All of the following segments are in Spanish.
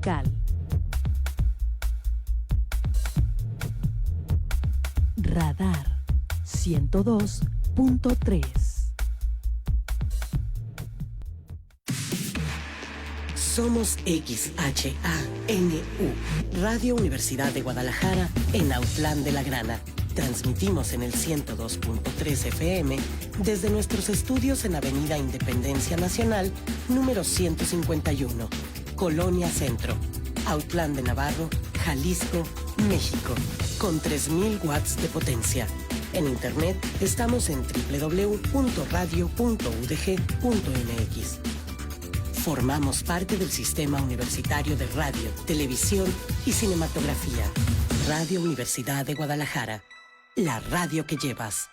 musical. Radar 102.3. Somos XHANU, Radio Universidad de Guadalajara, en Autlán de la Grana. Transmitimos en el 102.3 FM desde nuestros estudios en Avenida Independencia Nacional, número 151, Colonia Centro, Autlán de Navarro, Jalisco, México, con 3,000 watts de potencia. En internet estamos en www.radio.udg.mx. Formamos parte del Sistema Universitario de Radio, Televisión y Cinematografía. Radio Universidad de Guadalajara. La radio que llevas.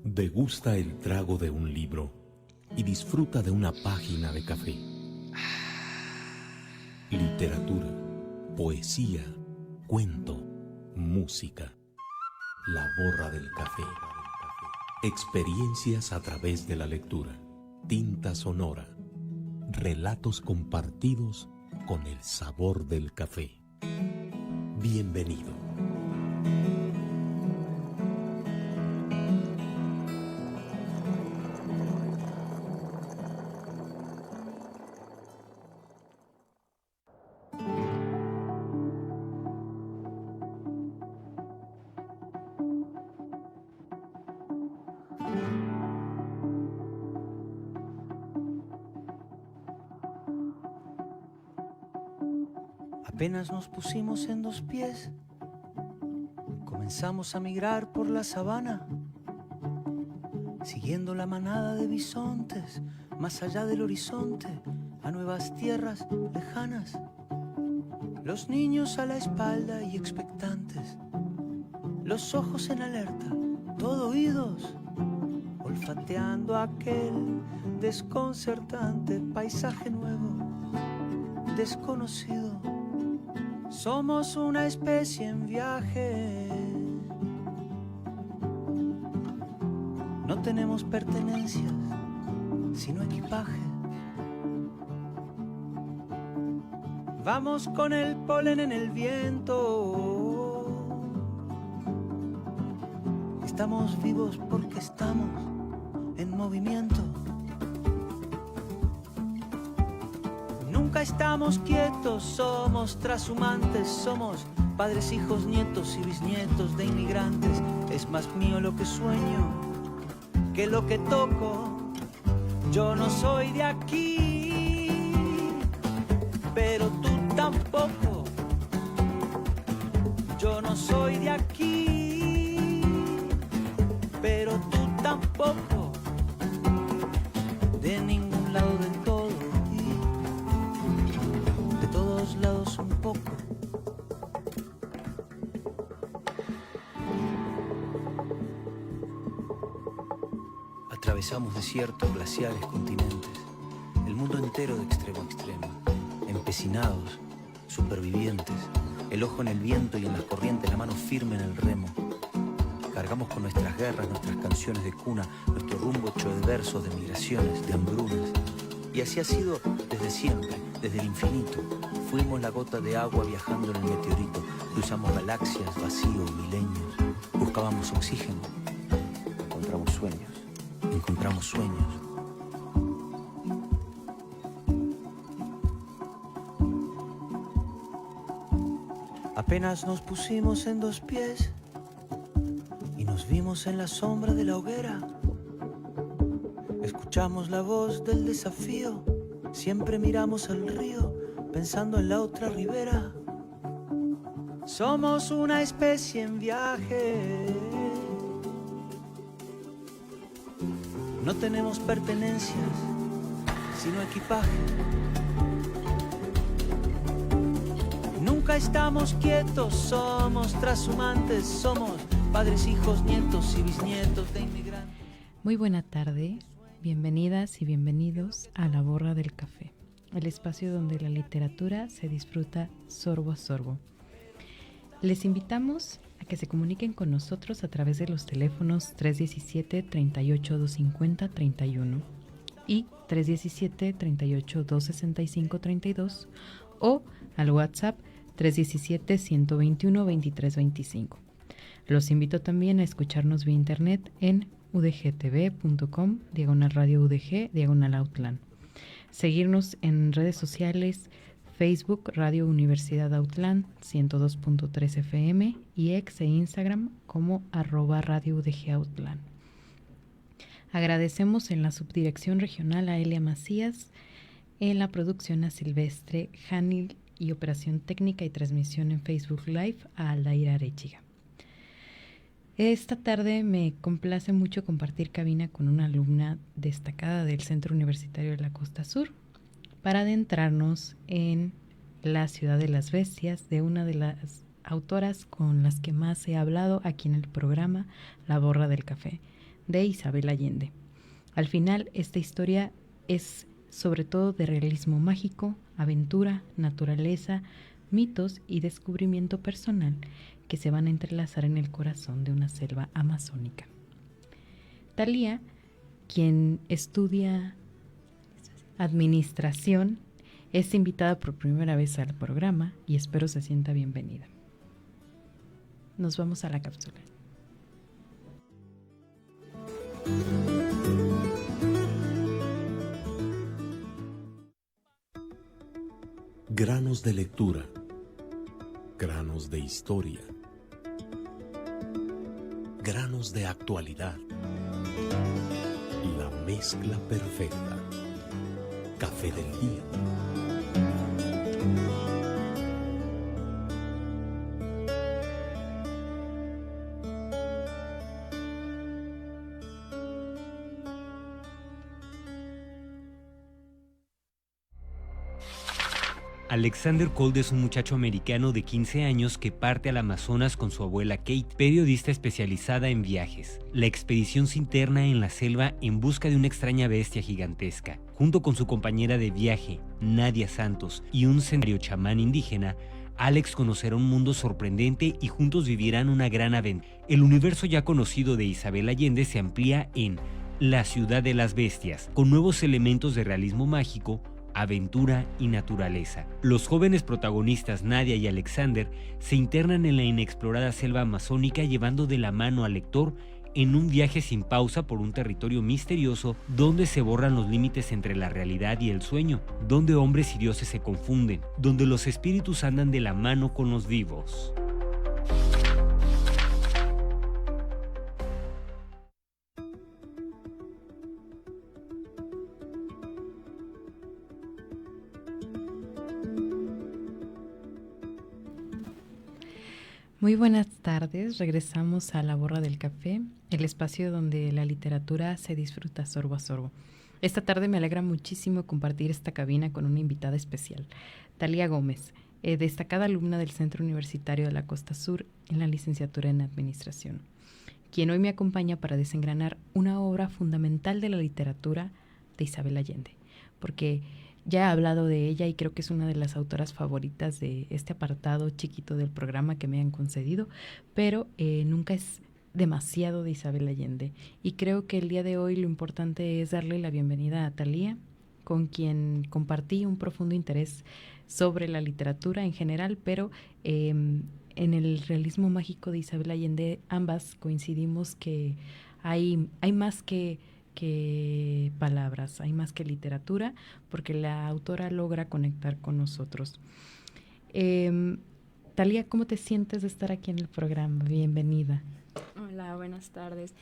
Degusta el trago de un libro y disfruta de una página de café. Literatura, poesía, cuento, música. La borra del café. Experiencias a través de la lectura. Tinta sonora. Relatos compartidos con el sabor del café. Bienvenido. Apenas nos pusimos en dos pies, comenzamos a migrar por la sabana, siguiendo la manada de bisontes, más allá del horizonte, a nuevas tierras lejanas. Los niños a la espalda y expectantes, los ojos en alerta, todo oídos, olfateando aquel desconcertante paisaje nuevo, desconocido. Somos una especie en viaje. No tenemos pertenencias, sino equipaje. Vamos con el polen en el viento. Estamos vivos porque estamos en movimiento. Nunca estamos quietos, somos trashumantes, somos padres, hijos, nietos y bisnietos de inmigrantes. Es más mío lo que sueño que lo que toco. Yo no soy de aquí, pero tú tampoco. Yo no soy de aquí, pero tú tampoco. De ningún lado del todo. Lados un poco. Atravesamos desiertos, glaciares, continentes, el mundo entero de extremo a extremo, empecinados, supervivientes, el ojo en el viento y en las corrientes, la mano firme en el remo. Cargamos con nuestras guerras, nuestras canciones de cuna, nuestro rumbo hecho de versos, de migraciones, de hambrunas. Y así ha sido desde siempre, desde el infinito. Fuimos la gota de agua viajando en el meteorito. Cruzamos galaxias, vacíos, milenios. Buscábamos oxígeno. Encontramos sueños. Encontramos sueños. Apenas nos pusimos en dos pies y nos vimos en la sombra de la hoguera. Escuchamos la voz del desafío. Siempre miramos al río, pensando en la otra ribera. Somos una especie en viaje. No tenemos pertenencias, sino equipaje. Nunca estamos quietos, somos trashumantes, somos padres, hijos, nietos y bisnietos de inmigrantes. Muy buena tarde, bienvenidas y bienvenidos a La Borra del Café, el espacio donde la literatura se disfruta sorbo a sorbo. Les invitamos a que se comuniquen con nosotros a través de los teléfonos 317-38-250-31 y 317-38-265-32 o al WhatsApp 317-121-2325. Los invito también a escucharnos vía internet en udgtv.com, /radio UDG, /Outland. Seguirnos en redes sociales, Facebook, Radio Universidad Outland 102.3 FM y X e Instagram como @Radio UDG Outland. Agradecemos en la subdirección regional a Elia Macías, en la producción a Silvestre Hanil y operación técnica y transmisión en Facebook Live a Aldair Arechiga. Esta tarde me complace mucho compartir cabina con una alumna destacada del Centro Universitario de la Costa Sur para adentrarnos en la ciudad de las bestias de una de las autoras con las que más he hablado aquí en el programa La Borra del Café, de Isabel Allende. Al final, esta historia es sobre todo de realismo mágico, aventura, naturaleza, mitos y descubrimiento personal que se van a entrelazar en el corazón de una selva amazónica. Talía, quien estudia administración, es invitada por primera vez al programa y espero se sienta bienvenida. Nos vamos a la cápsula. Granos de lectura, granos de historia, granos de actualidad. La mezcla perfecta. Café del día. Alexander Cold es un muchacho americano de 15 años que parte al Amazonas con su abuela Kate, periodista especializada en viajes. La expedición se interna en la selva en busca de una extraña bestia gigantesca. Junto con su compañera de viaje, Nadia Santos, y un senderio chamán indígena, Alex conocerá un mundo sorprendente y juntos vivirán una gran aventura. El universo ya conocido de Isabel Allende se amplía en La Ciudad de las Bestias, con nuevos elementos de realismo mágico, aventura y naturaleza. Los jóvenes protagonistas Nadia y Alexander se internan en la inexplorada selva amazónica llevando de la mano al lector en un viaje sin pausa por un territorio misterioso donde se borran los límites entre la realidad y el sueño, donde hombres y dioses se confunden, donde los espíritus andan de la mano con los vivos. Muy buenas tardes, regresamos a La Borra del Café, el espacio donde la literatura se disfruta sorbo a sorbo. Esta tarde me alegra muchísimo compartir esta cabina con una invitada especial, Talía Gómez, destacada alumna del Centro Universitario de la Costa Sur en la licenciatura en Administración, quien hoy me acompaña para desengranar una obra fundamental de la literatura de Isabel Allende, porque ya he hablado de ella y creo que es una de las autoras favoritas de este apartado chiquito del programa que me han concedido, pero nunca es demasiado de Isabel Allende. Y creo que el día de hoy lo importante es darle la bienvenida a Talía, con quien compartí un profundo interés sobre la literatura en general, pero en el realismo mágico de Isabel Allende ambas coincidimos que hay más que palabras, hay más que literatura, porque la autora logra conectar con nosotros. Talía, ¿cómo te sientes de estar aquí en el programa? Bienvenida. Hola, buenas tardes.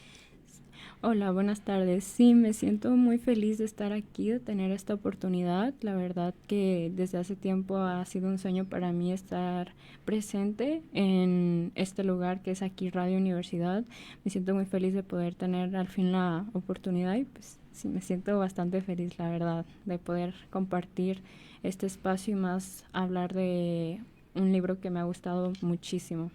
Sí, me siento muy feliz de estar aquí, de tener esta oportunidad. La verdad que desde hace tiempo ha sido un sueño para mí estar presente en este lugar que es aquí Radio Universidad. Me siento muy feliz de poder tener al fin la oportunidad y pues sí, me siento bastante feliz, la verdad, de poder compartir este espacio y más hablar de un libro que me ha gustado muchísimo.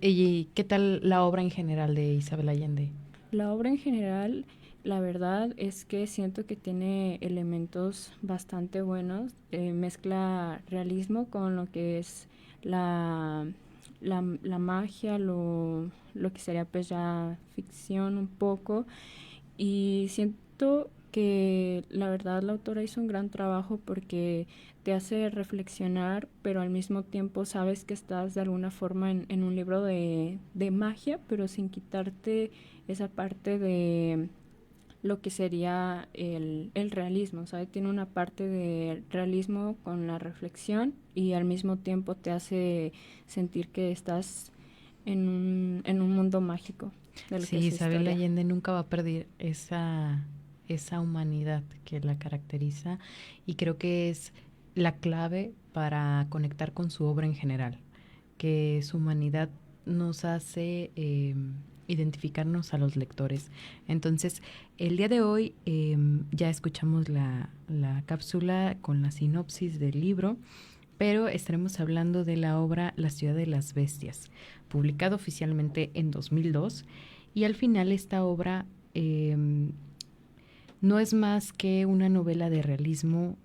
¿Y qué tal la obra en general de Isabel Allende? La obra en general, la verdad es que siento que tiene elementos bastante buenos, mezcla realismo con lo que es la la magia, lo que sería pues ya ficción un poco, y siento que la verdad la autora hizo un gran trabajo porque te hace reflexionar, pero al mismo tiempo sabes que estás de alguna forma en un libro de magia, pero sin quitarte esa parte de lo que sería el realismo, ¿sabes? Tiene una parte de realismo con la reflexión y al mismo tiempo te hace sentir que estás en un mundo mágico. Sí, Isabel Allende nunca va a perder esa humanidad que la caracteriza, y creo que es la clave para conectar con su obra en general, que su humanidad nos hace identificarnos a los lectores. Entonces, el día de hoy ya escuchamos la cápsula con la sinopsis del libro, pero estaremos hablando de la obra La ciudad de las bestias, publicado oficialmente en 2002, y al final esta obra no es más que una novela de realismo,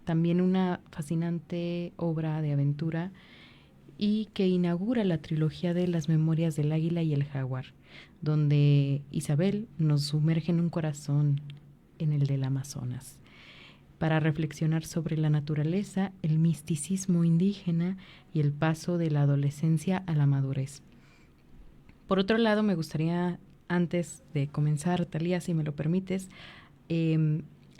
también una fascinante obra de aventura, y que inaugura la trilogía de Las memorias del águila y el jaguar, donde Isabel nos sumerge en un corazón, en el del Amazonas, para reflexionar sobre la naturaleza, el misticismo indígena y el paso de la adolescencia a la madurez. Por otro lado, me gustaría, antes de comenzar, Thalía, si me lo permites,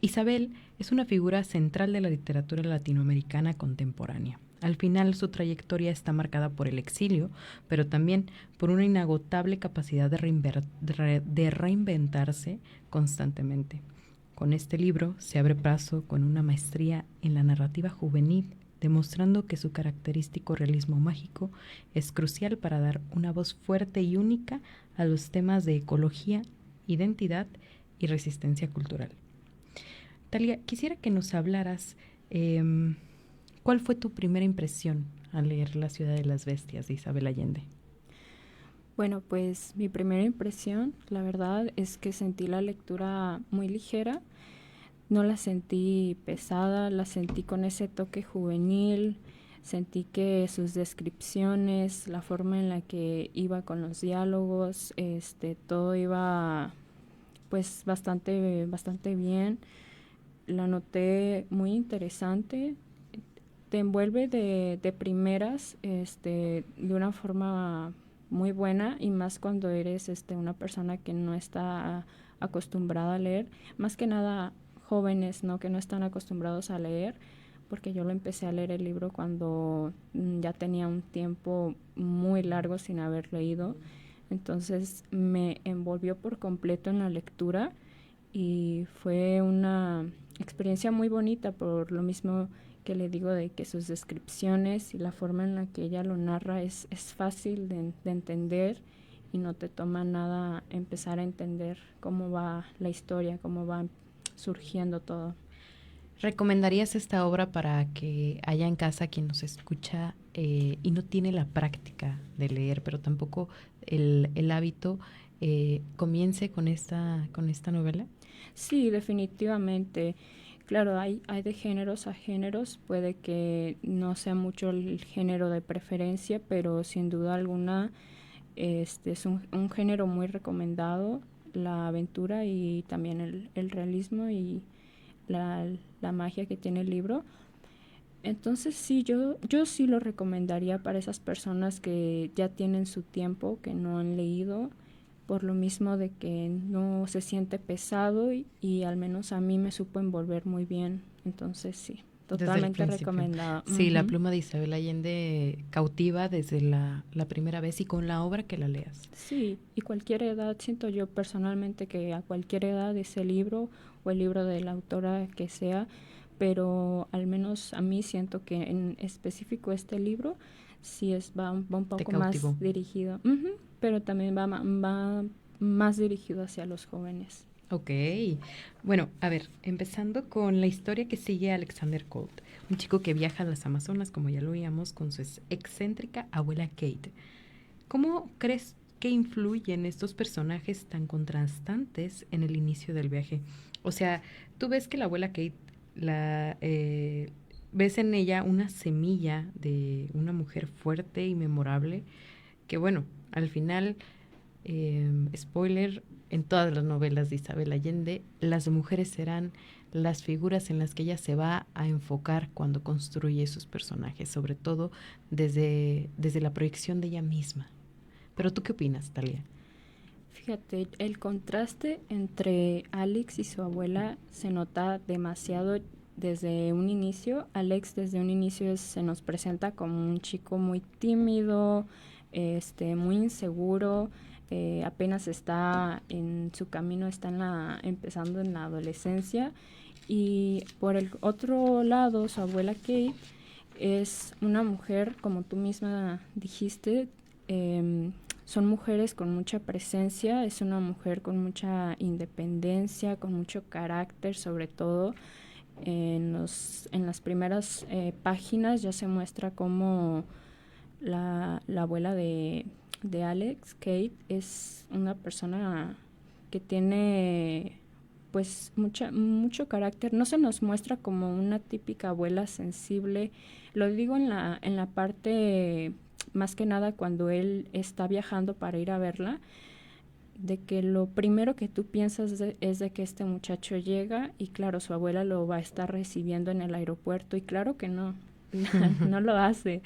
Isabel es una figura central de la literatura latinoamericana contemporánea. Al final, su trayectoria está marcada por el exilio, pero también por una inagotable capacidad de reinventarse constantemente. Con este libro se abre paso con una maestría en la narrativa juvenil, demostrando que su característico realismo mágico es crucial para dar una voz fuerte y única a los temas de ecología, identidad y resistencia cultural. Thalía, quisiera que nos hablaras, ¿cuál fue tu primera impresión al leer La ciudad de las bestias de Isabel Allende? Bueno, pues mi primera impresión, la verdad, es que sentí la lectura muy ligera. No la sentí pesada, la sentí con ese toque juvenil. Sentí que sus descripciones, la forma en la que iba con los diálogos, todo iba pues bastante bien. La noté muy interesante. Te envuelve de primeras, de una forma muy buena, y más cuando eres una persona que no está acostumbrada a leer, más que nada jóvenes, ¿no? Que no están acostumbrados a leer, porque yo lo empecé a leer el libro cuando ya tenía un tiempo muy largo sin haber leído. Entonces me envolvió por completo en la lectura y fue una experiencia muy bonita, por lo mismo que le digo de que sus descripciones y la forma en la que ella lo narra es fácil de entender, y no te toma nada empezar a entender cómo va la historia, cómo va surgiendo todo. ¿Recomendarías esta obra para que haya en casa quien nos escucha y no tiene la práctica de leer, pero tampoco el hábito, comience con esta novela? Sí, definitivamente. Claro, hay de géneros a géneros, puede que no sea mucho el género de preferencia, pero sin duda alguna es un género muy recomendado, la aventura y también el realismo y la magia que tiene el libro. Entonces sí, yo sí lo recomendaría para esas personas que ya tienen su tiempo, que no han leído, por lo mismo de que no se siente pesado y al menos a mí me supo envolver muy bien. Entonces sí, totalmente recomendado. Sí, La pluma de Isabel Allende cautiva desde la primera vez y con la obra que la leas. Sí, y cualquier edad, siento yo personalmente que a cualquier edad ese libro o el libro de la autora que sea, pero al menos a mí siento que en específico este libro sí va un poco más dirigido, pero también va más dirigido hacia los jóvenes. Ok, bueno, a ver, empezando con la historia que sigue a Alexander Colt, un chico que viaja a las Amazonas, como ya lo oíamos, con su excéntrica abuela Kate. ¿Cómo crees que influyen estos personajes tan contrastantes en el inicio del viaje? O sea, tú ves que la abuela Kate ves en ella una semilla de una mujer fuerte y memorable que, bueno, al final, spoiler, en todas las novelas de Isabel Allende, las mujeres serán las figuras en las que ella se va a enfocar cuando construye sus personajes, sobre todo desde la proyección de ella misma. Pero ¿tú qué opinas, Talia? Fíjate, el contraste entre Alex y su abuela se nota demasiado desde un inicio. Alex desde un inicio se nos presenta como un chico muy tímido, muy inseguro, apenas está en su camino, empezando en la adolescencia. Y por el otro lado, su abuela Kate es una mujer, como tú misma dijiste, son mujeres con mucha presencia, es una mujer con mucha independencia, con mucho carácter, sobre todo. En las primeras páginas ya se muestra cómo la abuela de Alex, Kate, es una persona que tiene pues mucho carácter. No se nos muestra como una típica abuela sensible. Lo digo en la parte, más que nada cuando él está viajando para ir a verla, de que lo primero que tú piensas es de que este muchacho llega y claro, su abuela lo va a estar recibiendo en el aeropuerto y claro que no, no lo hace.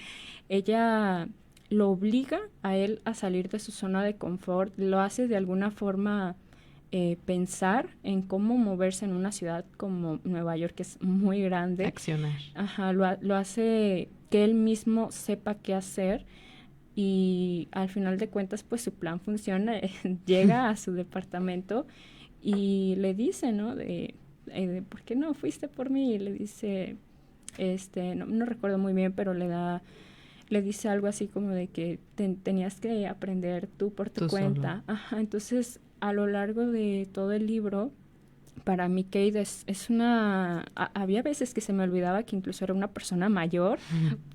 Ella lo obliga a él a salir de su zona de confort, lo hace de alguna forma pensar en cómo moverse en una ciudad como Nueva York, que es muy grande. Accionar. Ajá, lo hace que él mismo sepa qué hacer y al final de cuentas pues su plan funciona. Llega a su departamento y le dice, ¿no? ¿Por qué no fuiste por mí? Y le dice, no recuerdo muy bien, pero le dice algo así como de que tenías que aprender tú por tu cuenta. Solo. Ajá, entonces a lo largo de todo el libro, para mí Kate es una... había veces que se me olvidaba que incluso era una persona mayor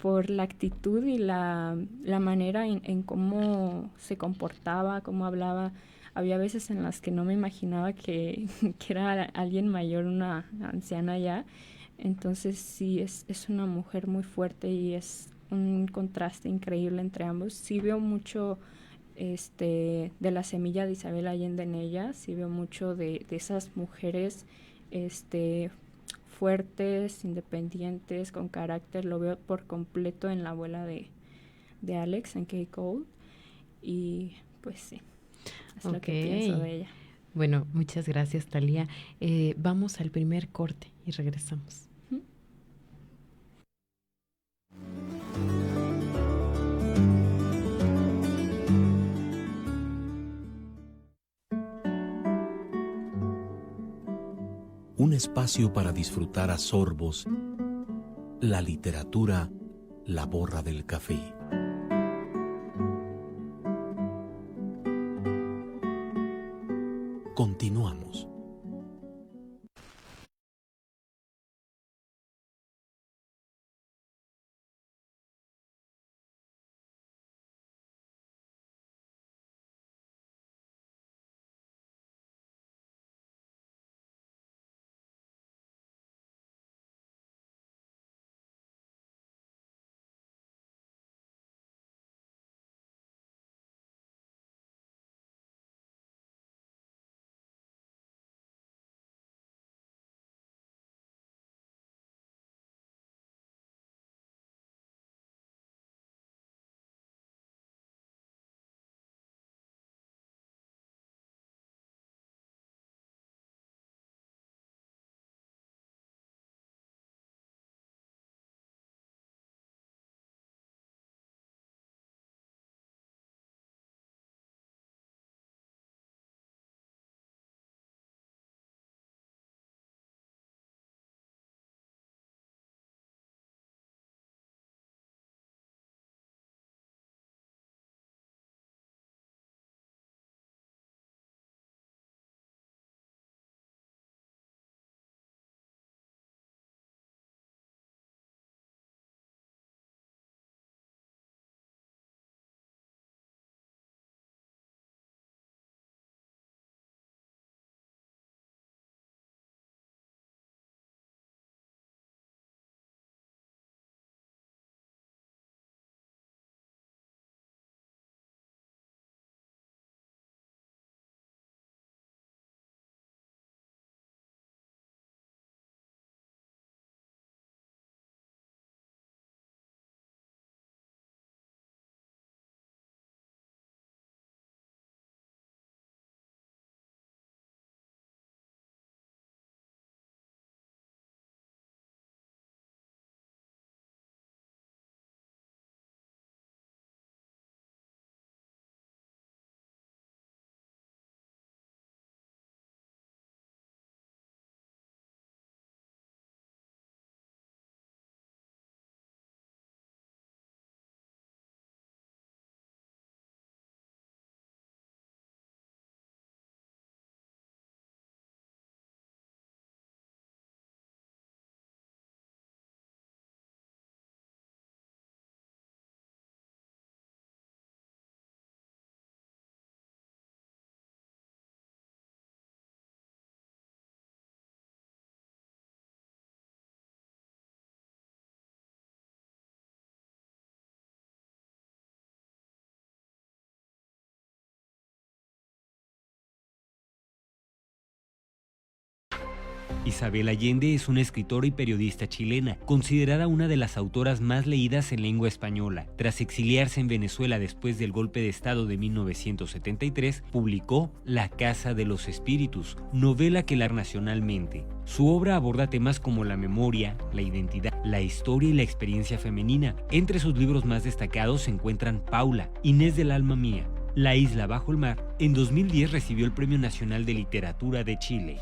por la actitud y la manera en cómo se comportaba, cómo hablaba. Había veces en las que no me imaginaba que era alguien mayor, una anciana ya. Entonces sí, es una mujer muy fuerte y es un contraste increíble entre ambos. Sí veo mucho de la semilla de Isabel Allende en ella, sí veo mucho de esas mujeres fuertes, independientes, con carácter, lo veo por completo en la abuela de Alex, en Kate Cole, y pues sí, es lo que pienso de ella. Bueno, muchas gracias, Talia. Vamos al primer corte y regresamos. Un espacio para disfrutar a sorbos la literatura, la borra del café. Continuamos. Isabel Allende es una escritora y periodista chilena, considerada una de las autoras más leídas en lengua española. Tras exiliarse en Venezuela después del golpe de Estado de 1973, publicó La Casa de los Espíritus, novela que lar nacionalmente. Su obra aborda temas como la memoria, la identidad, la historia y la experiencia femenina. Entre sus libros más destacados se encuentran Paula, Inés del alma mía, La isla bajo el mar. En 2010 recibió el Premio Nacional de Literatura de Chile.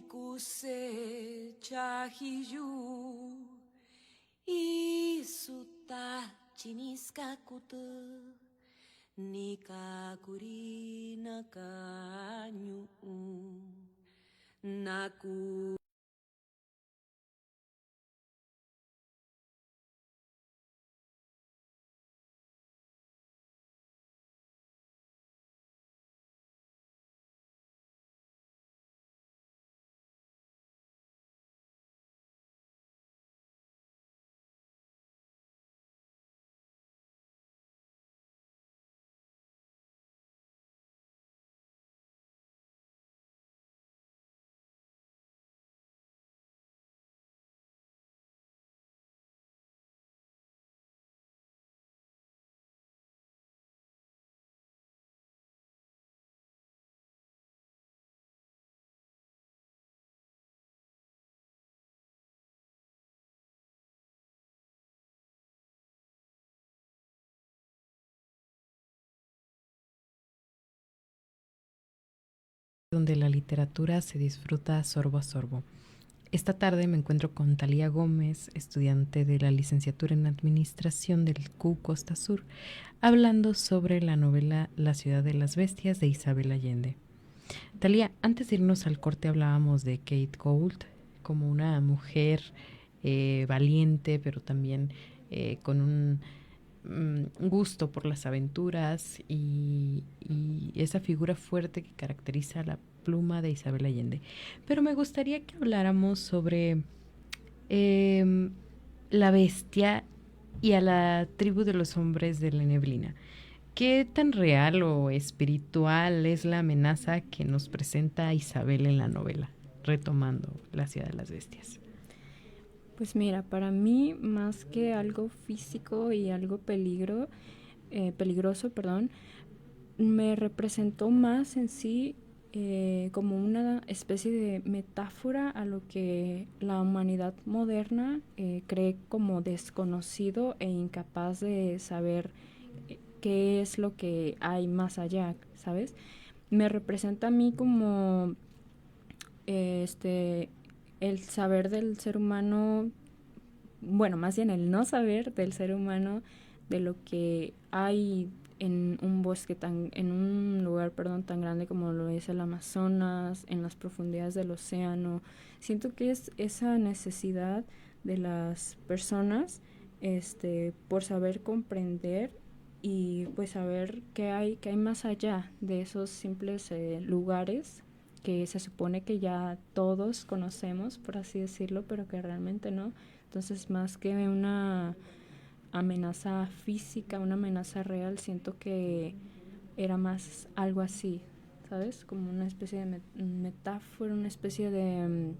Surikuse chahiju isuta chiniskakutu nikakuri nakanyu naku. Donde la literatura se disfruta sorbo a sorbo. Esta tarde me encuentro con Thalía Gómez, estudiante de la licenciatura en Administración del CU Costa Sur, hablando sobre la novela La ciudad de las bestias de Isabel Allende. Thalía, antes de irnos al corte hablábamos de Kate Gould como una mujer valiente, pero también con un gusto por las aventuras y esa figura fuerte que caracteriza la pluma de Isabel Allende. Pero me gustaría que habláramos sobre la bestia y a la tribu de los hombres de la neblina. ¿Qué tan real o espiritual es la amenaza que nos presenta Isabel en la novela, retomando La ciudad de las bestias? Pues mira, para mí, más que algo físico y algo peligroso, me representó más en sí como una especie de metáfora a lo que la humanidad moderna cree como desconocido e incapaz de saber qué es lo que hay más allá, ¿sabes? Me representa a mí como el saber del ser humano, bueno, más bien el no saber del ser humano, de lo que hay en un bosque en un lugar tan grande como lo es el Amazonas, en las profundidades del océano. Siento que es esa necesidad de las personas por saber comprender y pues saber qué hay más allá de esos simples lugares que se supone que ya todos conocemos, por así decirlo, pero que realmente no. Entonces, más que una amenaza física, una amenaza real, siento que era más algo así, ¿sabes? Como una especie de metáfora, una especie de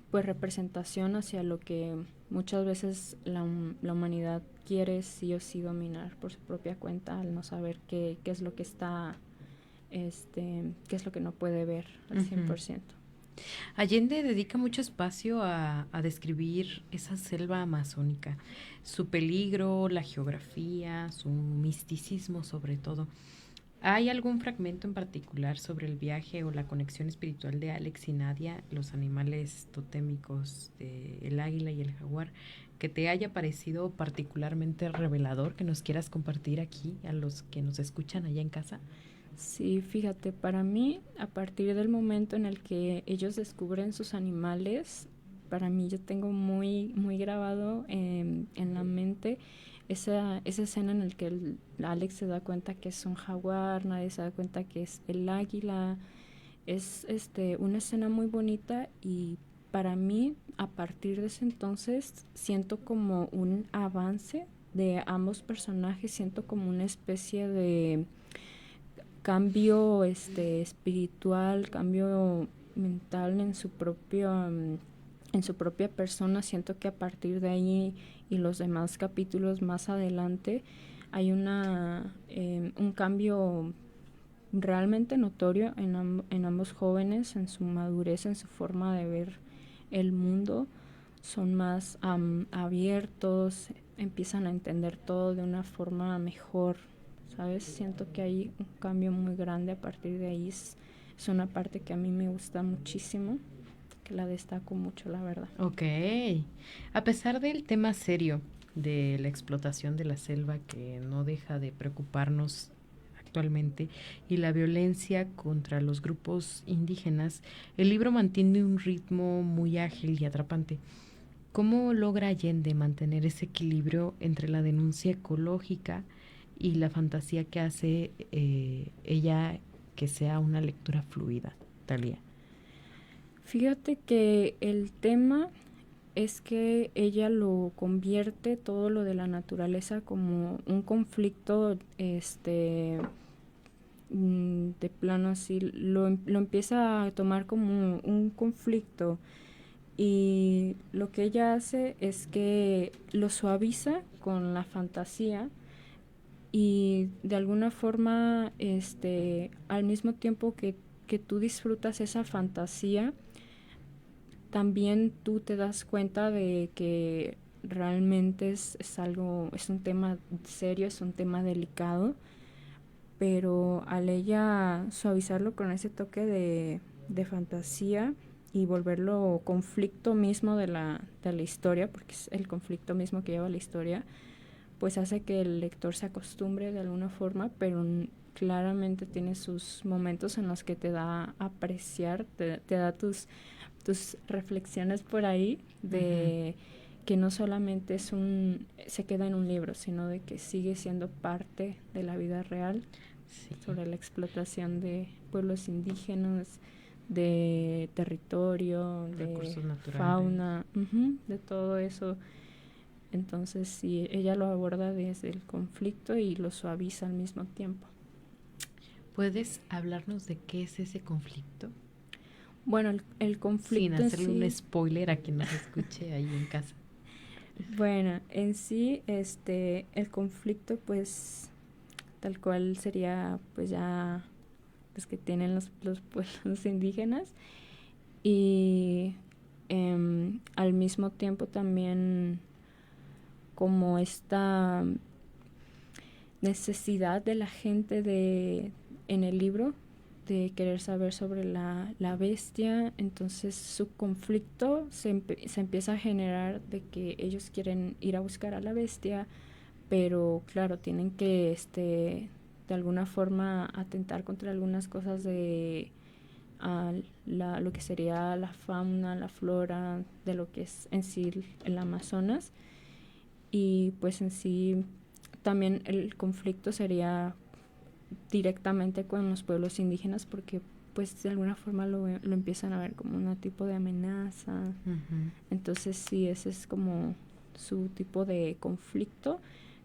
pues representación hacia lo que muchas veces la humanidad quiere sí o sí dominar por su propia cuenta, al no saber qué es lo que está qué es lo que no puede ver al 100%. Allende dedica mucho espacio a describir esa selva amazónica, su peligro, la geografía, su misticismo sobre todo. ¿Hay algún fragmento en particular sobre el viaje o la conexión espiritual de Alex y Nadia, los animales totémicos del águila y el jaguar, que te haya parecido particularmente revelador, que nos quieras compartir aquí a los que nos escuchan allá en casa? Sí, fíjate, para mí, a partir del momento en el que ellos descubren sus animales, para mí yo tengo muy, muy grabado en la mente esa escena en la que Alex se da cuenta que es un jaguar, nadie se da cuenta que es el águila. Es una escena muy bonita y para mí, a partir de ese entonces, siento como un avance de ambos personajes siento como una especie de cambio espiritual, cambio mental en su propia persona. Siento que a partir de ahí y los demás capítulos más adelante hay un cambio realmente notorio en ambos jóvenes, en su madurez, en su forma de ver el mundo. Son más abiertos, empiezan a entender todo de una forma mejor, ¿sabes? Siento que hay un cambio muy grande a partir de ahí. Es una parte que a mí me gusta muchísimo, que la destaco mucho, la verdad. Ok. A pesar del tema serio de la explotación de la selva, que no deja de preocuparnos actualmente, y la violencia contra los grupos indígenas, el libro mantiene un ritmo muy ágil y atrapante. ¿Cómo logra Allende mantener ese equilibrio entre la denuncia ecológica y la fantasía que hace ella que sea una lectura fluida, Thalía? Fíjate que el tema es que ella lo convierte todo lo de la naturaleza como un conflicto, de plano así, lo empieza a tomar como un conflicto, y lo que ella hace es que lo suaviza con la fantasía, y de alguna forma al mismo tiempo que tú disfrutas esa fantasía, también tú te das cuenta de que realmente es un tema serio, es un tema delicado, pero al ella suavizarlo con ese toque de fantasía y volverlo conflicto mismo de la historia, porque es el conflicto mismo que lleva la historia, pues hace que el lector se acostumbre de alguna forma, pero claramente tiene sus momentos en los que te da a apreciar, te da tus reflexiones por ahí de que no solamente se queda en un libro, sino de que sigue siendo parte de la vida real, sobre la explotación de pueblos indígenas, de territorio, recursos de naturales, fauna, de todo eso. Entonces sí, ella lo aborda desde el conflicto y lo suaviza al mismo tiempo. ¿Puedes hablarnos de qué es ese conflicto? Bueno, el conflicto sin hacerle en un sí, spoiler a quien nos escuche ahí en casa. bueno, en sí, el conflicto, pues, tal cual sería, pues, ya los que tienen los pueblos indígenas, y al mismo tiempo también como esta necesidad de la gente en el libro de querer saber sobre la bestia. Entonces su conflicto se empieza a generar de que ellos quieren ir a buscar a la bestia, pero claro, tienen que de alguna forma atentar contra algunas cosas de lo que sería la fauna, la flora, de lo que es en sí el Amazonas. Y pues en sí también el conflicto sería directamente con los pueblos indígenas, porque pues de alguna forma lo empiezan a ver como un tipo de amenaza. Entonces sí, ese es como su tipo de conflicto,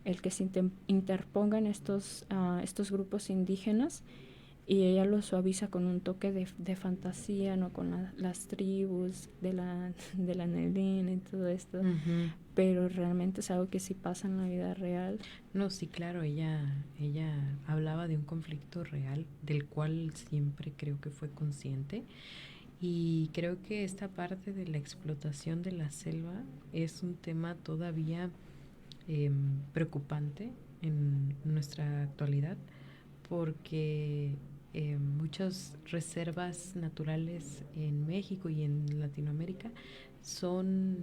el que se interpongan estos grupos indígenas, y ella lo suaviza con un toque de fantasía, no con las tribus de la neblina y todo esto, pero realmente es algo que sí pasa en la vida real. No, sí, claro, ella hablaba de un conflicto real del cual siempre creo que fue consciente, y creo que esta parte de la explotación de la selva es un tema todavía preocupante en nuestra actualidad, porque muchas reservas naturales en México y en Latinoamérica son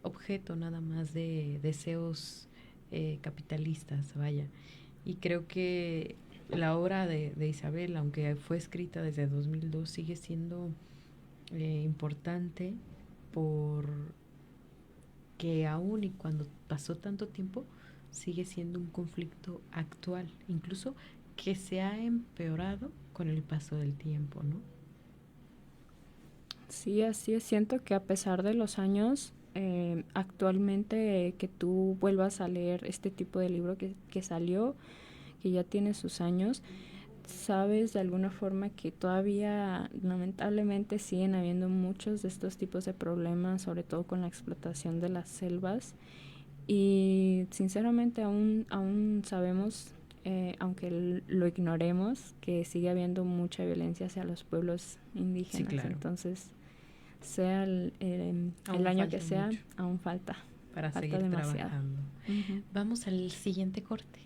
objeto nada más de deseos capitalistas, vaya. Y creo que la obra de Isabel, aunque fue escrita desde 2002, sigue siendo importante, porque aún y cuando pasó tanto tiempo, sigue siendo un conflicto actual, incluso que se ha empeorado con el paso del tiempo, ¿no? Sí, así es. Siento que a pesar de los años, actualmente que tú vuelvas a leer este tipo de libro que salió, que ya tiene sus años, sabes de alguna forma que todavía lamentablemente siguen habiendo muchos de estos tipos de problemas, sobre todo con la explotación de las selvas, y sinceramente aún sabemos, aunque lo ignoremos, que sigue habiendo mucha violencia hacia los pueblos indígenas. Sí, claro. Entonces, sea el Aún año falta que sea, mucho aún falta para seguir demasiado. trabajando. Ujú. Vamos al siguiente corte.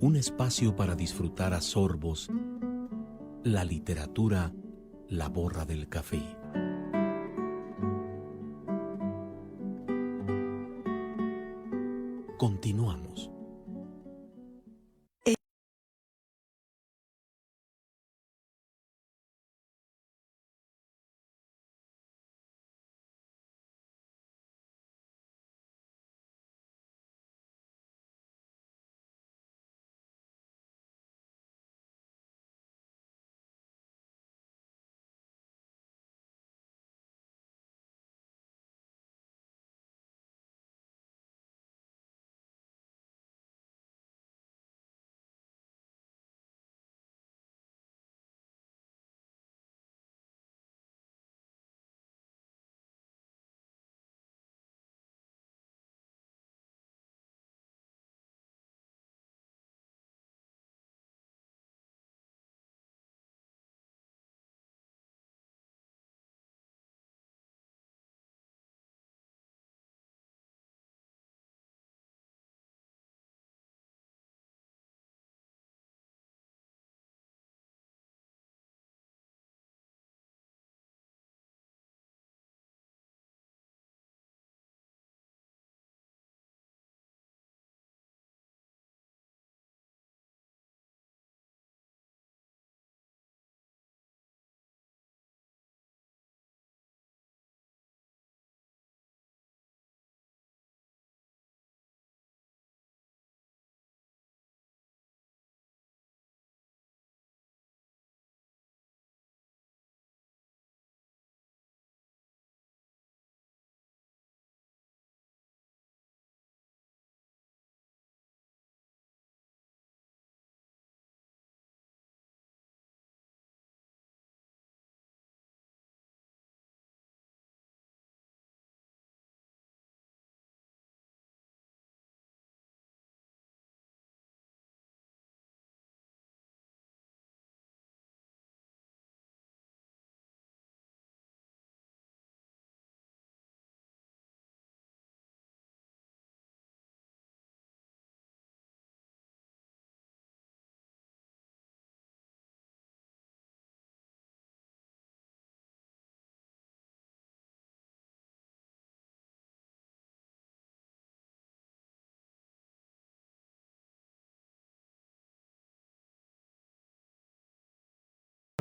Un espacio para disfrutar a sorbos la literatura, la borra del café. Continuamos.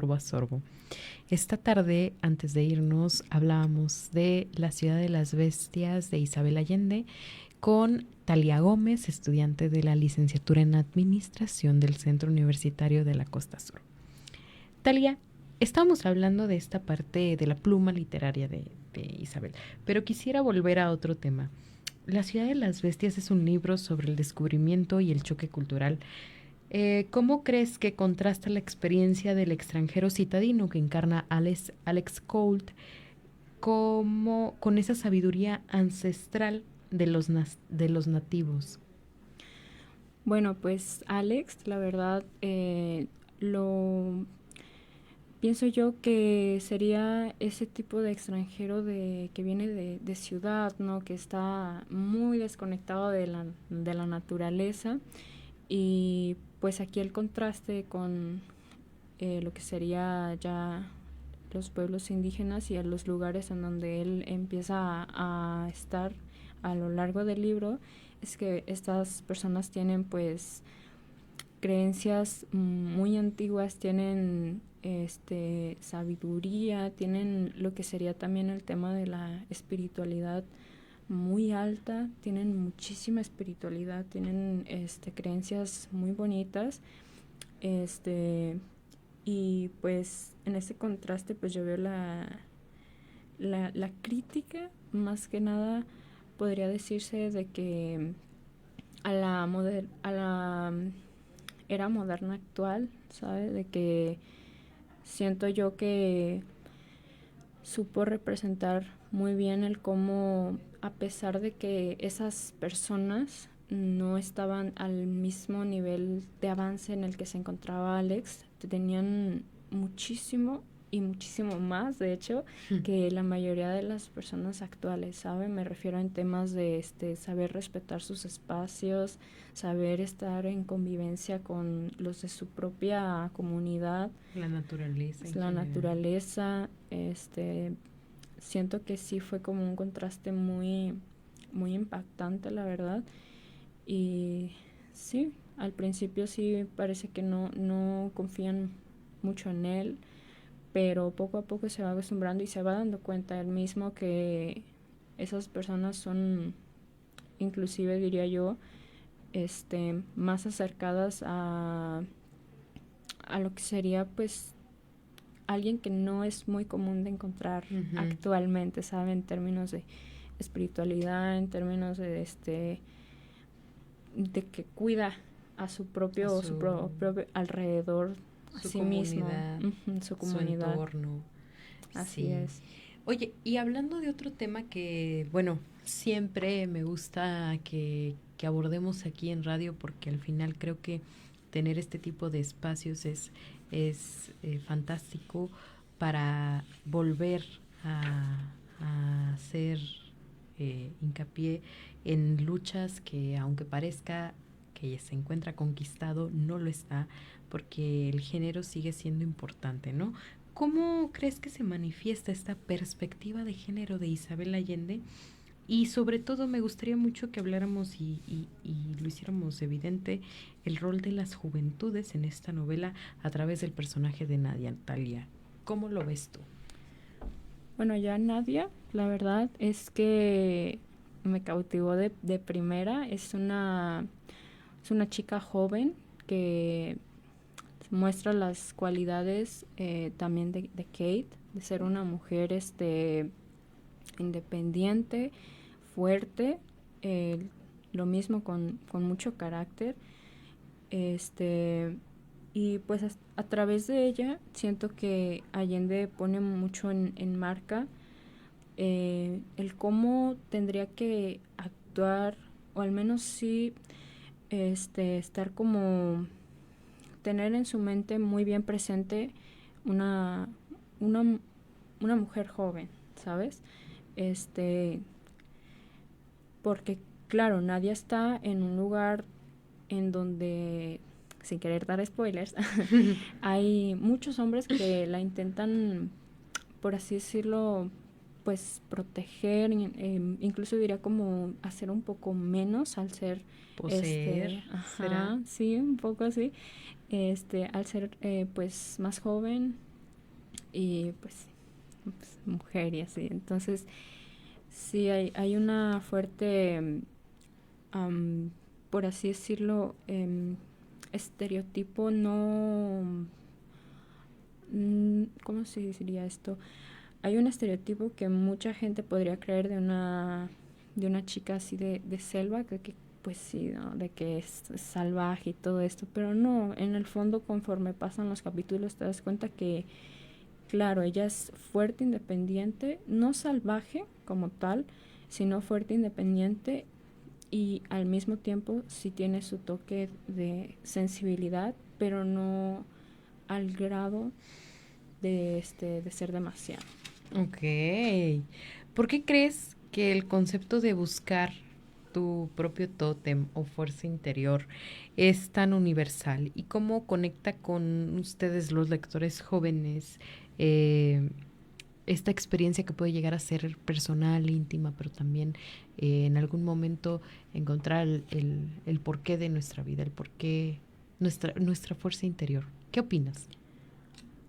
Sorbo a sorbo. Esta tarde, antes de irnos, hablábamos de La ciudad de las bestias de Isabel Allende con Talia Gómez, estudiante de la licenciatura en Administración del Centro Universitario de la Costa Sur. Talia, estábamos hablando de esta parte de la pluma literaria de Isabel, pero quisiera volver a otro tema. La ciudad de las bestias es un libro sobre el descubrimiento y el choque cultural. ¿Cómo crees que contrasta la experiencia del extranjero citadino que encarna Alex Colt con esa sabiduría ancestral de los nativos? Bueno, pues Alex, la verdad, lo pienso yo que sería ese tipo de extranjero que viene de ciudad, ¿no? Que está muy desconectado de la naturaleza. Y pues aquí el contraste con lo que sería ya los pueblos indígenas y a los lugares en donde él empieza a estar a lo largo del libro es que estas personas tienen pues creencias muy antiguas, tienen sabiduría, tienen lo que sería también el tema de la espiritualidad muy alta, tienen muchísima espiritualidad, tienen creencias muy bonitas, y pues en ese contraste pues yo veo la crítica, más que nada podría decirse de que a la era moderna actual, ¿sabes? De que siento yo que supo representar muy bien el cómo, a pesar de que esas personas no estaban al mismo nivel de avance en el que se encontraba Alex, tenían muchísimo y muchísimo más, de hecho, que la mayoría de las personas actuales, ¿sabe? Me refiero en temas de saber respetar sus espacios, saber estar en convivencia con los de su propia comunidad. La naturaleza. La naturaleza, siento que sí fue como un contraste muy, muy impactante, la verdad. Y sí, al principio sí parece que no confían mucho en él, pero poco a poco se va acostumbrando y se va dando cuenta él mismo que esas personas son, inclusive diría yo, más acercadas a lo que sería pues alguien que no es muy común de encontrar actualmente, ¿sabe? En términos de espiritualidad, en términos de que cuida a su propio alrededor, a sí mismo, su comunidad, su entorno. Así es. Oye, y hablando de otro tema que, bueno, siempre me gusta que abordemos aquí en radio, porque al final creo que tener este tipo de espacios es fantástico para volver a hacer hincapié en luchas que, aunque parezca que se encuentra conquistado, no lo está, porque el género sigue siendo importante, ¿no? ¿Cómo crees que se manifiesta esta perspectiva de género de Isabel Allende? Y sobre todo me gustaría mucho que habláramos y lo hiciéramos evidente el rol de las juventudes en esta novela a través del personaje de Nadia Natalia. ¿Cómo lo ves tú? Bueno, ya Nadia, la verdad es que me cautivó de primera. Es una chica joven que muestra las cualidades también de Kate, de ser una mujer independiente, fuerte, lo mismo con mucho carácter, y pues a través de ella siento que Allende pone mucho en marca el cómo tendría que actuar, o al menos sí estar como tener en su mente muy bien presente una mujer joven, ¿sabes? Porque claro, Nadia está en un lugar en donde, sin querer dar spoilers, hay muchos hombres que la intentan, por así decirlo, pues proteger, incluso diría como hacer un poco menos al ser poseer, ¿será? Sí, un poco así, al ser pues más joven y pues mujer y así. Entonces sí hay una fuerte por así decirlo, estereotipo, no, ¿cómo se diría esto? Hay un estereotipo que mucha gente podría creer de una chica así de selva, que pues sí, ¿no? De que es salvaje y todo esto, pero no, en el fondo conforme pasan los capítulos te das cuenta que, claro, ella es fuerte, independiente, no salvaje como tal, sino fuerte, independiente, y al mismo tiempo sí tiene su toque de sensibilidad, pero no al grado de ser demasiado. Ok. ¿Por qué crees que el concepto de buscar tu propio tótem o fuerza interior es tan universal? ¿Y cómo conecta con ustedes, los lectores jóvenes, esta experiencia que puede llegar a ser personal, íntima, pero también en algún momento encontrar el porqué de nuestra vida, el porqué, nuestra fuerza interior? ¿Qué opinas?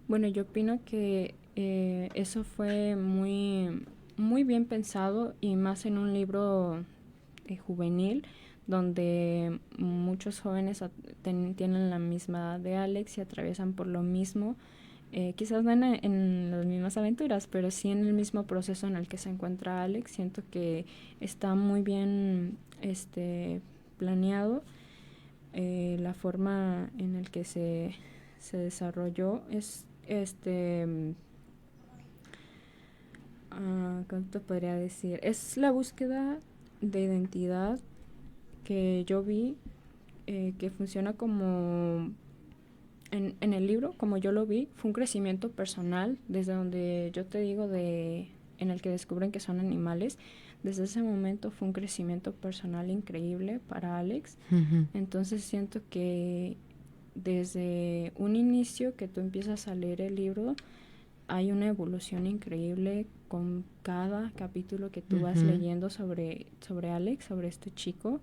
Bueno, yo opino que eso fue muy, muy bien pensado, y más en un libro juvenil, donde muchos jóvenes tienen la misma edad de Alex y atraviesan por lo mismo. Quizás no en las mismas aventuras, pero sí en el mismo proceso en el que se encuentra Alex. Siento que está muy bien planeado. La forma en el que se desarrolló es ¿cómo te podría decir? Es la búsqueda de identidad que yo vi, que funciona como en el libro, como yo lo vi. Fue un crecimiento personal, desde donde yo te digo en el que descubren que son animales. Desde ese momento fue un crecimiento personal increíble para Alex. Uh-huh. Entonces siento que desde un inicio que tú empiezas a leer el libro, hay una evolución increíble con cada capítulo que tú vas leyendo sobre Alex, sobre este chico.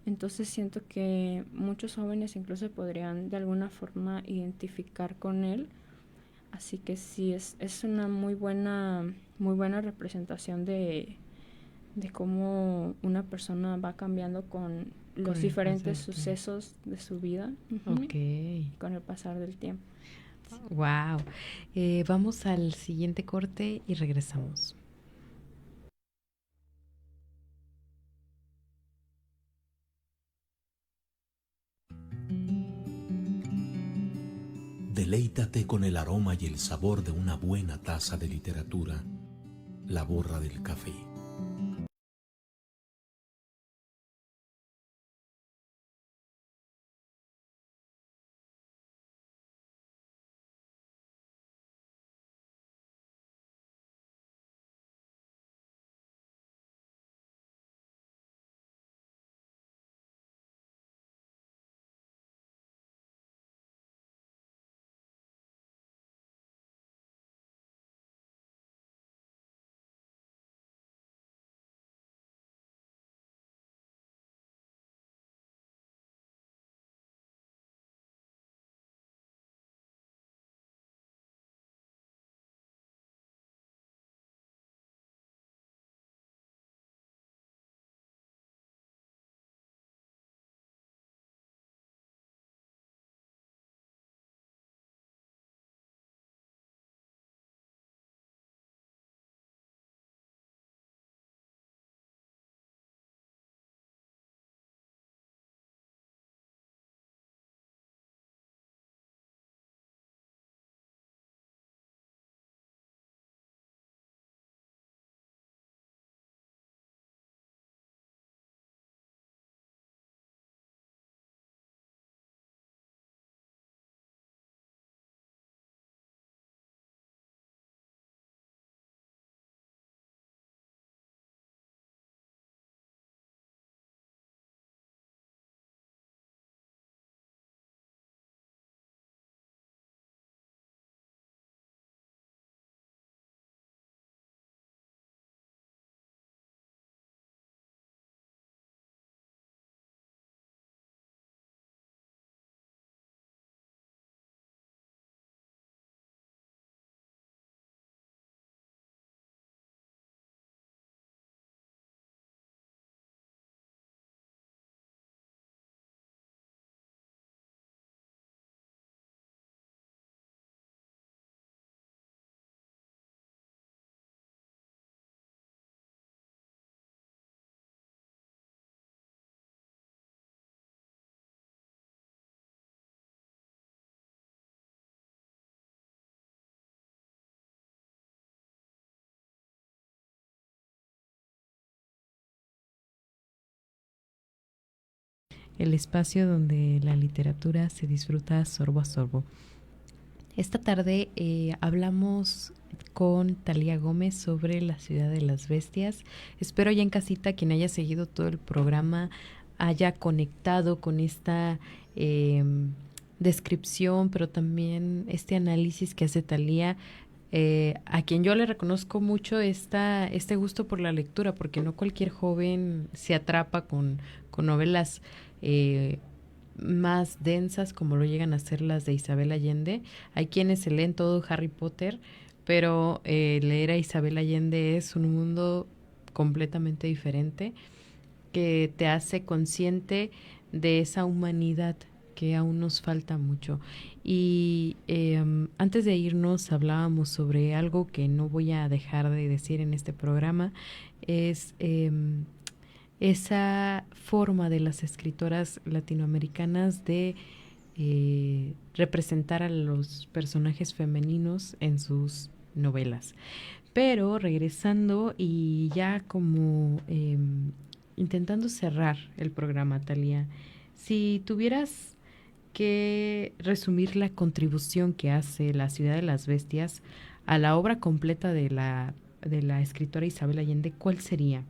Entonces siento que muchos jóvenes incluso podrían de alguna forma identificar con él. Así que sí, es una muy buena representación de cómo una persona va cambiando con los diferentes sucesos de su vida. Okay. Con el pasar del tiempo. Wow. Vamos al siguiente corte y regresamos. Deleítate con el aroma y el sabor de una buena taza de literatura. La Borra del Café. El espacio donde la literatura se disfruta sorbo a sorbo. Esta tarde hablamos con Talía Gómez sobre la ciudad de las bestias. Espero ya en casita quien haya seguido todo el programa haya conectado con esta descripción, pero también este análisis que hace Talía, a quien yo le reconozco mucho este gusto por la lectura, porque no cualquier joven se atrapa con novelas más densas como lo llegan a ser las de Isabel Allende. Hay quienes se leen todo Harry Potter, pero leer a Isabel Allende es un mundo completamente diferente que te hace consciente de esa humanidad que aún nos falta mucho. Y antes de irnos hablábamos sobre algo que no voy a dejar de decir en este programa, es esa forma de las escritoras latinoamericanas de representar a los personajes femeninos en sus novelas. Pero regresando y ya como intentando cerrar el programa, Thalía, si tuvieras que resumir la contribución que hace La Ciudad de las Bestias a la obra completa de la escritora Isabel Allende, ¿cuál sería?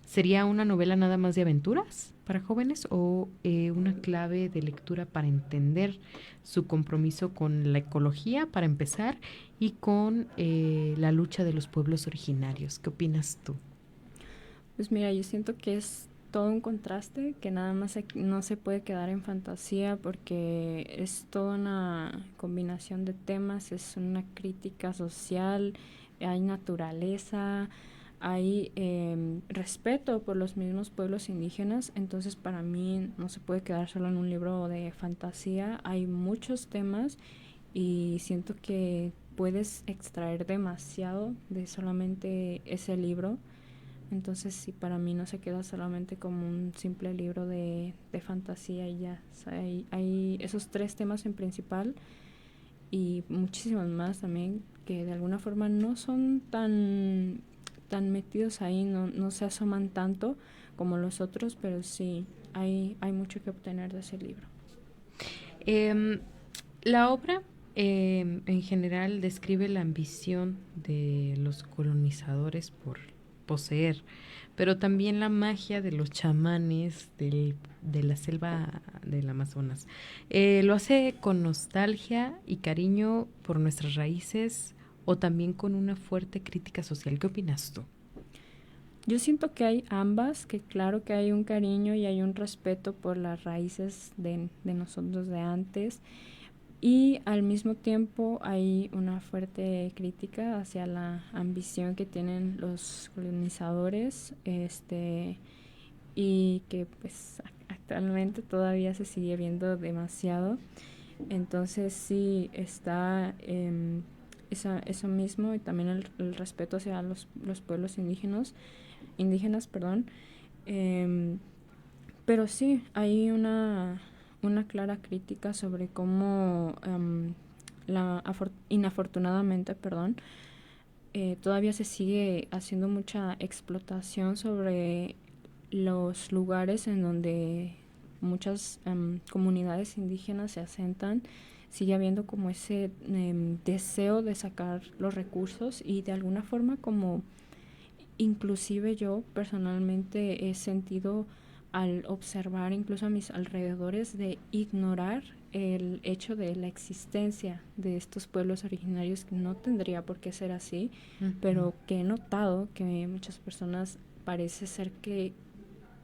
¿Sería una novela nada más de aventuras para jóvenes o una clave de lectura para entender su compromiso con la ecología, para empezar, y con la lucha de los pueblos originarios? ¿Qué opinas tú? Pues mira, yo siento que es todo un contraste, que nada más no se puede quedar en fantasía porque es toda una combinación de temas, es una crítica social, hay naturaleza, hay respeto por los mismos pueblos indígenas. Entonces para mí no se puede quedar solo en un libro de fantasía, hay muchos temas y siento que puedes extraer demasiado de solamente ese libro. Entonces sí, para mí no se queda solamente como un simple libro de fantasía y ya. O sea, hay esos 3 temas en principal y muchísimos más también que de alguna forma no son tan metidos ahí, no se asoman tanto como los otros, pero sí hay mucho que obtener de ese libro. La obra en general describe la ambición de los colonizadores por poseer, pero también la magia de los chamanes de la selva del Amazonas. ¿Lo hace con nostalgia y cariño por nuestras raíces o también con una fuerte crítica social? ¿Qué opinas tú? Yo siento que hay ambas, que claro que hay un cariño y hay un respeto por las raíces de nosotros de antes, y al mismo tiempo hay una fuerte crítica hacia la ambición que tienen los colonizadores, y que pues actualmente todavía se sigue viendo demasiado. Entonces sí está eso mismo, y también el respeto hacia los pueblos indígenas, pero sí hay una clara crítica sobre cómo inafortunadamente, todavía se sigue haciendo mucha explotación sobre los lugares en donde muchas comunidades indígenas se asentan. Sigue habiendo como ese deseo de sacar los recursos, y de alguna forma como inclusive yo personalmente he sentido al observar incluso a mis alrededores de ignorar el hecho de la existencia de estos pueblos originarios, que no tendría por qué ser así, pero que he notado que muchas personas parece ser que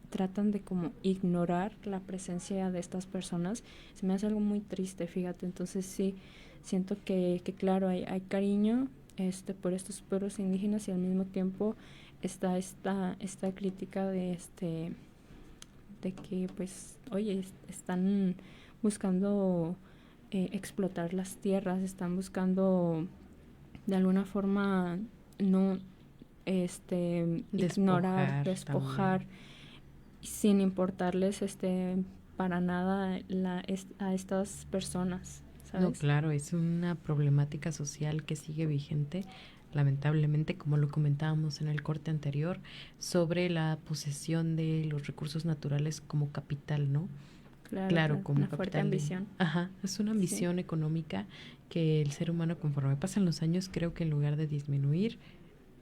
tratan de como ignorar la presencia de estas personas. Se me hace algo muy triste, fíjate. Entonces sí, siento que claro, hay cariño por estos pueblos indígenas, y al mismo tiempo está esta crítica de que pues oye, están buscando explotar las tierras, están buscando de alguna forma no ignorar, despojar también, sin importarles para nada a estas personas, ¿sabes? No, claro, es una problemática social que sigue vigente, lamentablemente, como lo comentábamos en el corte anterior, sobre la posesión de los recursos naturales como capital, ¿no? Claro, como una capital. Fuerte ambición. Ajá, es una ambición económica que el ser humano, conforme pasan los años, creo que en lugar de disminuir,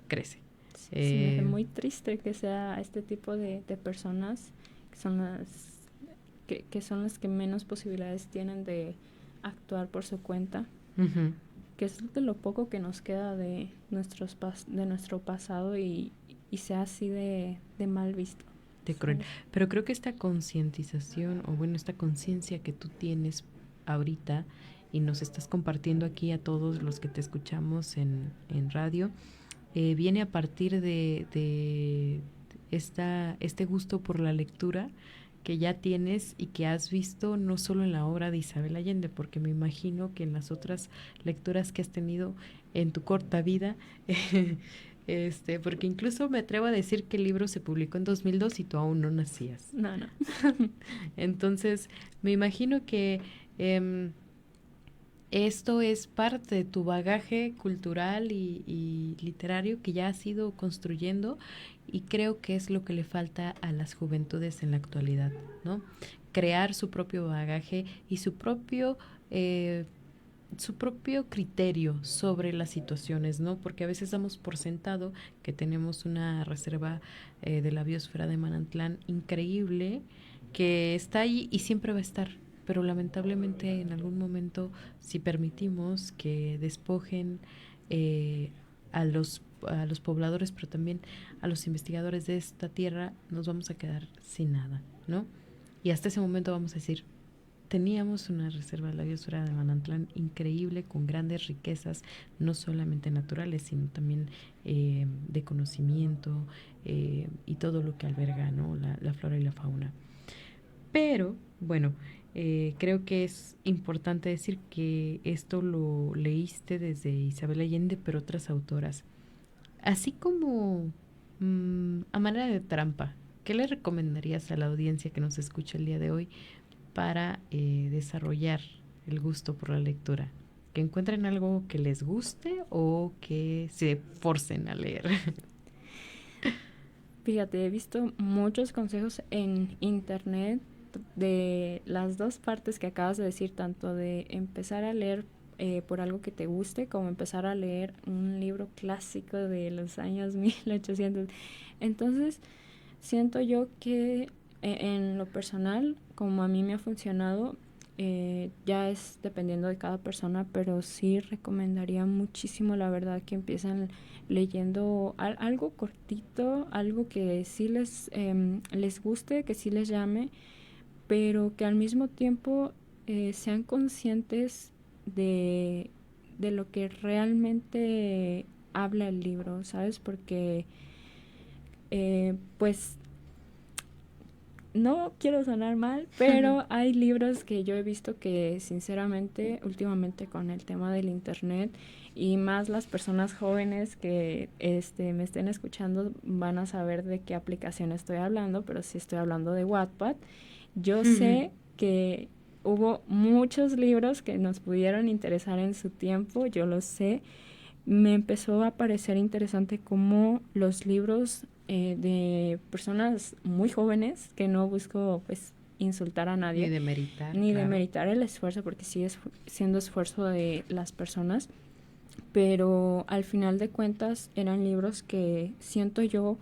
crece. Sí, me hace muy triste que sea este tipo de personas que son las que menos posibilidades tienen de actuar por su cuenta. Uh-huh. Que es de lo poco que nos queda de nuestro pasado, y sea así de mal visto. De cruel. Pero creo que esta concientización, o bueno, esta conciencia que tú tienes ahorita y nos estás compartiendo aquí a todos los que te escuchamos en radio, viene a partir de este gusto por la lectura que ya tienes y que has visto no solo en la obra de Isabel Allende, porque me imagino que en las otras lecturas que has tenido en tu corta vida, porque incluso me atrevo a decir que el libro se publicó en 2002 y tú aún no nacías. No. Entonces, me imagino que esto es parte de tu bagaje cultural y literario que ya has ido construyendo, y creo que es lo que le falta a las juventudes en la actualidad, ¿no? Crear su propio bagaje y su propio criterio sobre las situaciones, ¿no? Porque a veces damos por sentado que tenemos una reserva de la biosfera de Manantlán increíble, que está ahí y siempre va a estar, pero lamentablemente en algún momento, si permitimos que despojen a los pobladores, pero también a los investigadores de esta tierra, nos vamos a quedar sin nada, ¿no? Y hasta ese momento vamos a decir, teníamos una reserva de la biosfera de Manantlán increíble, con grandes riquezas, no solamente naturales, sino también de conocimiento y todo lo que alberga, ¿no? La flora y la fauna. Pero, bueno, creo que es importante decir que esto lo leíste desde Isabel Allende, pero otras autoras. Así como a manera de trampa, ¿qué le recomendarías a la audiencia que nos escucha el día de hoy para desarrollar el gusto por la lectura? ¿Que encuentren algo que les guste o que se forcen a leer? Fíjate, he visto muchos consejos en internet de las dos partes que acabas de decir, tanto de empezar a leer por algo que te guste, como empezar a leer un libro clásico de los años 1800. Entonces, siento yo que en lo personal, como a mí me ha funcionado, ya es dependiendo de cada persona, pero sí recomendaría muchísimo, la verdad, que empiecen leyendo algo cortito, algo que sí les guste, que sí les llame, pero que al mismo tiempo sean conscientes de lo que realmente habla el libro, ¿sabes? Porque pues no quiero sonar mal, pero hay libros que yo he visto que sinceramente últimamente con el tema del internet, y más las personas jóvenes que me estén escuchando van a saber de qué aplicación estoy hablando, pero sí estoy hablando de Wattpad. Yo sé que hubo muchos libros que nos pudieron interesar en su tiempo, yo lo sé. Me empezó a parecer interesante cómo los libros de personas muy jóvenes, que no busco pues insultar a nadie. Ni demeritar. Ni claro. demeritar el esfuerzo, porque sigue siendo esfuerzo de las personas, pero al final de cuentas eran libros que siento yo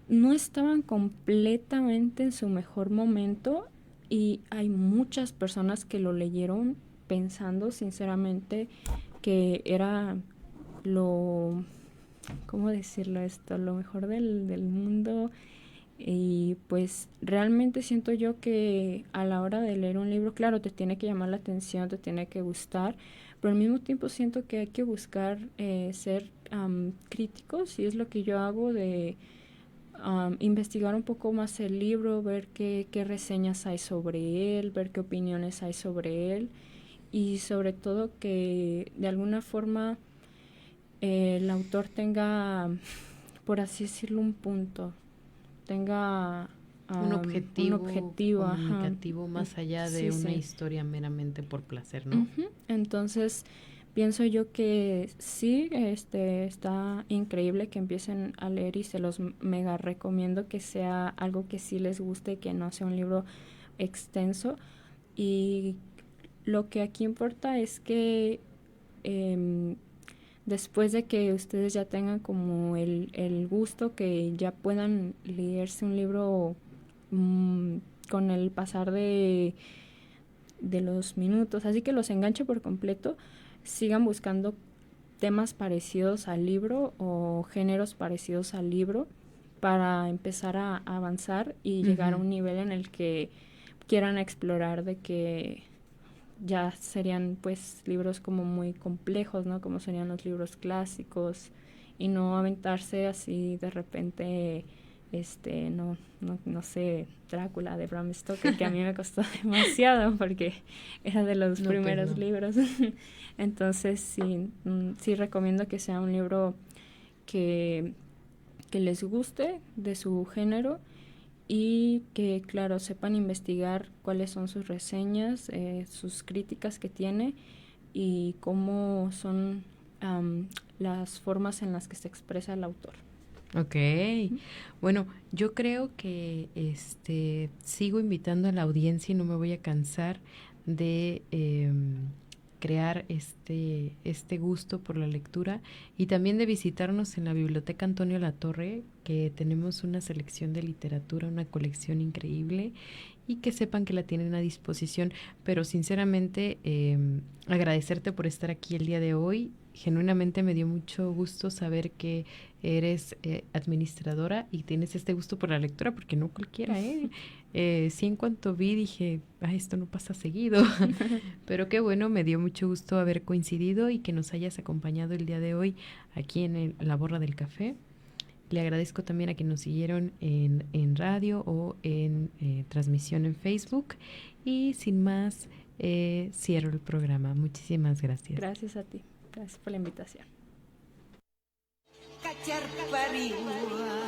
no estaban completamente en su mejor momento, y hay muchas personas que lo leyeron pensando sinceramente que era ¿cómo decirlo esto? Lo mejor del mundo. Y pues realmente siento yo que a la hora de leer un libro, claro, te tiene que llamar la atención, te tiene que gustar, pero al mismo tiempo siento que hay que buscar ser críticos, y es lo que yo hago, de investigar un poco más el libro, ver qué reseñas hay sobre él, ver qué opiniones hay sobre él, y sobre todo que de alguna forma el autor tenga, por así decirlo, un punto, tenga un objetivo comunicativo, ajá, más allá de una historia meramente por placer, ¿no? Uh-huh. Entonces pienso yo que sí, está increíble que empiecen a leer, y se los mega recomiendo que sea algo que sí les guste, que no sea un libro extenso. Y lo que aquí importa es que después de que ustedes ya tengan como el gusto, que ya puedan leerse un libro con el pasar de los minutos, así que los enganche por completo, sigan buscando temas parecidos al libro o géneros parecidos al libro para empezar a avanzar y llegar a un nivel en el que quieran explorar de que ya serían pues libros como muy complejos, ¿no? Como serían los libros clásicos, y no aventarse así de repente, no sé, Drácula de Bram Stoker, que a mí me costó demasiado porque era de los primeros libros. Entonces sí recomiendo que sea un libro que les guste, de su género, y que, claro, sepan investigar cuáles son sus reseñas, sus críticas que tiene y cómo son las formas en las que se expresa el autor. Ok, bueno, yo creo que sigo invitando a la audiencia y no me voy a cansar de crear este gusto por la lectura, y también de visitarnos en la Biblioteca Antonio Latorre, que tenemos una selección de literatura, una colección increíble, y que sepan que la tienen a disposición. Pero sinceramente, agradecerte por estar aquí el día de hoy. Genuinamente me dio mucho gusto saber que eres administradora y tienes este gusto por la lectura, porque no cualquiera, sí, en cuanto vi dije, esto no pasa seguido. Pero qué bueno, me dio mucho gusto haber coincidido y que nos hayas acompañado el día de hoy aquí en La Borra del Café. Le agradezco también a quienes nos siguieron en radio o en transmisión en Facebook. Y sin más, cierro el programa. Muchísimas gracias. Gracias a ti. Gracias por la invitación. Cacharpariwa.